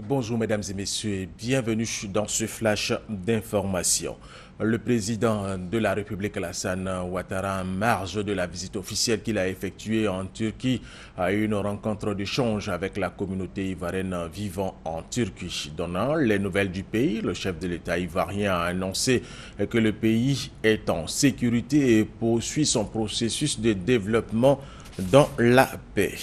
Bonjour mesdames et messieurs et bienvenue dans ce flash d'information. Le président de la République Alassane Ouattara, en marge de la visite officielle qu'il a effectuée en Turquie, a eu une rencontre d'échange avec la communauté ivoirienne vivant en Turquie. Donnant les nouvelles du pays, le chef de l'État ivoirien a annoncé que le pays est en sécurité et poursuit son processus de développement dans la paix.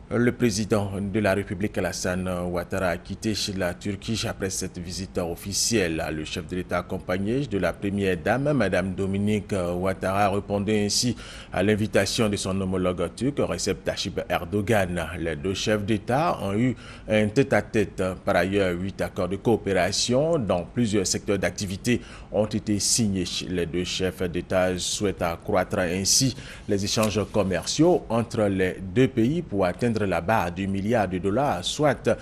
Le président de la République Alassane Ouattara a quitté la Turquie après cette visite officielle. Le chef de l'État accompagné de la première dame, Madame Dominique Ouattara, répondait ainsi à l'invitation de son homologue turc, Recep Tayyip Erdogan. Les deux chefs d'État ont eu un tête-à-tête. Par ailleurs, 8 accords de coopération dans plusieurs secteurs d'activité ont été signés. Les deux chefs d'État souhaitent accroître ainsi les échanges commerciaux entre les deux pays pour atteindre la barre du milliard de dollars, soit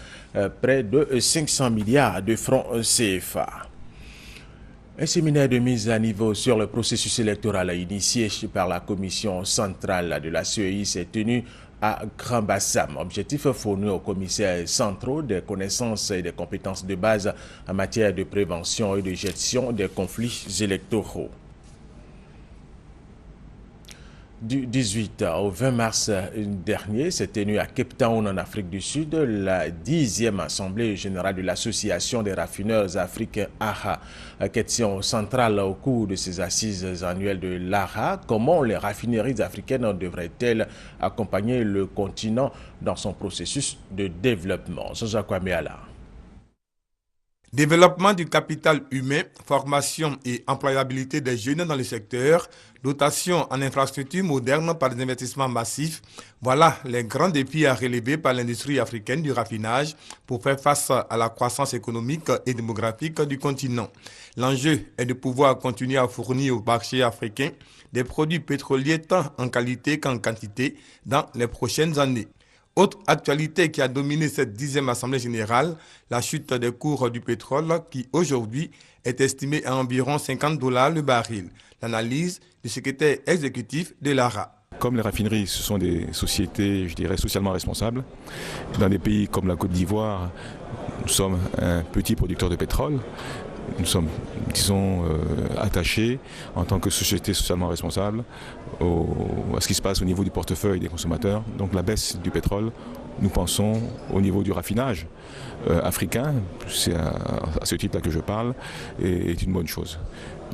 près de 500 milliards de francs CFA. Un séminaire de mise à niveau sur le processus électoral initié par la commission centrale de la CEI s'est tenu à Grand Bassam. Objectif fournir aux commissaires centraux des connaissances et des compétences de base en matière de prévention et de gestion des conflits électoraux. Du 18 au 20 mars dernier, s'est tenue à Cape Town, en Afrique du Sud, la 10e Assemblée générale de l'Association des raffineurs africains ARA. Question centrale au cours de ces assises annuelles de l'ARA: comment les raffineries africaines devraient-elles accompagner le continent dans son processus de développement? Jean-Jacques Améala. Développement du capital humain, formation et employabilité des jeunes dans le secteur, dotation en infrastructures modernes par des investissements massifs, voilà les grands défis à relever par l'industrie africaine du raffinage pour faire face à la croissance économique et démographique du continent. L'enjeu est de pouvoir continuer à fournir au marché africain des produits pétroliers tant en qualité qu'en quantité dans les prochaines années. Autre actualité qui a dominé cette 10e Assemblée générale, la chute des cours du pétrole qui aujourd'hui est estimée à environ $50 le baril. L'analyse du secrétaire exécutif de l'ARA. Comme les raffineries, ce sont des sociétés, je dirais, socialement responsables. Dans des pays comme la Côte d'Ivoire, nous sommes un petit producteur de pétrole. Nous sommes, disons, attachés en tant que société socialement responsable à ce qui se passe au niveau du portefeuille des consommateurs. Donc la baisse du pétrole, nous pensons au niveau du raffinage africain, c'est à ce titre-là que je parle, est une bonne chose.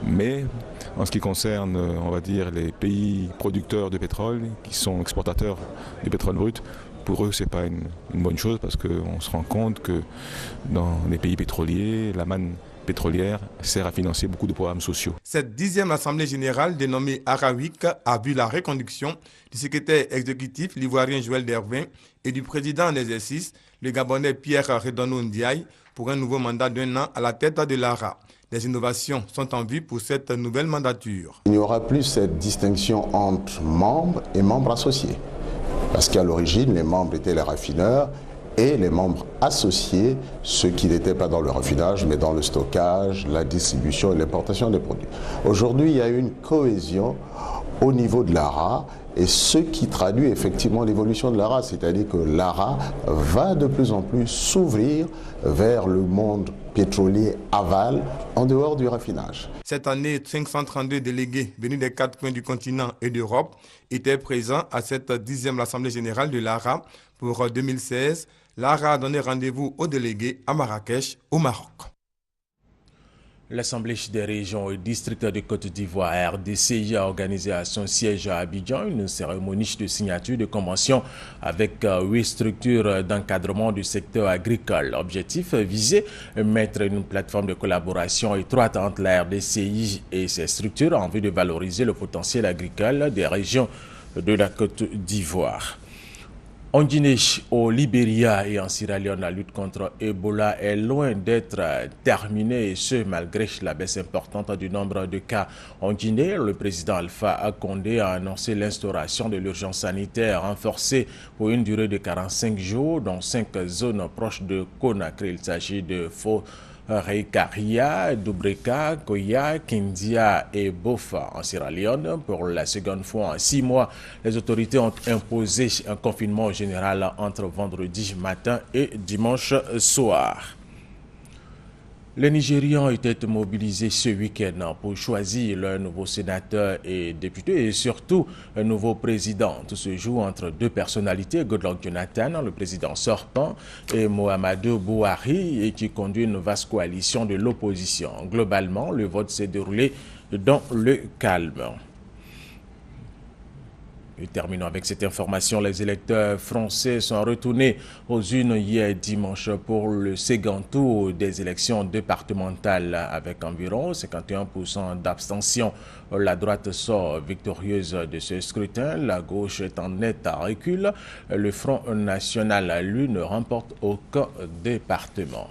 Mais en ce qui concerne, on va dire, les pays producteurs de pétrole, qui sont exportateurs de pétrole brut, pour eux, ce n'est pas une bonne chose parce qu'on se rend compte que dans les pays pétroliers, la manne pétrolière sert à financer beaucoup de programmes sociaux. Cette 10e Assemblée générale dénommée ARA-Week a vu la reconduction du secrétaire exécutif, l'ivoirien Joël Dervin, et du président en exercice, le Gabonais Pierre Redono Ndiaye, pour un nouveau mandat d'1 an à la tête de l'ARA. Des innovations sont en vue pour cette nouvelle mandature. Il n'y aura plus cette distinction entre membres et membres associés. Parce qu'à l'origine, les membres étaient les raffineurs et les membres associés, ceux qui n'étaient pas dans le raffinage, mais dans le stockage, la distribution et l'importation des produits. Aujourd'hui, il y a une cohésion au niveau de l'ARA, et ce qui traduit effectivement l'évolution de l'ARA, c'est-à-dire que l'ARA va de plus en plus s'ouvrir vers le monde pétrolier aval en dehors du raffinage. Cette année, 532 délégués venus des 4 coins du continent et d'Europe étaient présents à cette 10e Assemblée générale de l'ARA. Pour 2016, l'ARA a donné rendez-vous aux délégués à Marrakech, au Maroc. L'Assemblée des régions et districts de Côte d'Ivoire, RDCI, a organisé à son siège à Abidjan une cérémonie de signature de convention avec 8 structures d'encadrement du secteur agricole. Objectif visé, mettre une plateforme de collaboration étroite entre la RDCI et ses structures en vue de valoriser le potentiel agricole des régions de la Côte d'Ivoire. En Guinée, au Libéria et en Sierra Leone, la lutte contre Ebola est loin d'être terminée, et ce, malgré la baisse importante du nombre de cas. En Guinée, le président Alpha Condé a annoncé l'instauration de l'urgence sanitaire renforcée pour une durée de 45 jours dans 5 zones proches de Conakry. Il s'agit de Reikaria, Dubreka, Koya, Kindia et Bofa en Sierra Leone. Pour la seconde fois en 6 mois, les autorités ont imposé un confinement général entre vendredi matin et dimanche soir. Les Nigérians étaient mobilisés ce week-end pour choisir leur nouveau sénateur et député et surtout un nouveau président. Tout se joue entre deux personnalités, Goodluck Jonathan, le président sortant, et Muhammadu Buhari, et qui conduit une vaste coalition de l'opposition. Globalement, le vote s'est déroulé dans le calme. Et terminons avec cette information. Les électeurs français sont retournés aux urnes hier dimanche pour le second tour des élections départementales avec environ 51% d'abstention. La droite sort victorieuse de ce scrutin. La gauche est en net recul. Le Front National, lui, ne remporte aucun département.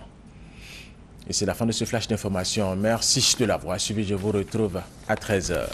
Et c'est la fin de ce flash d'information. Merci de l'avoir suivi. Je vous retrouve à 13h.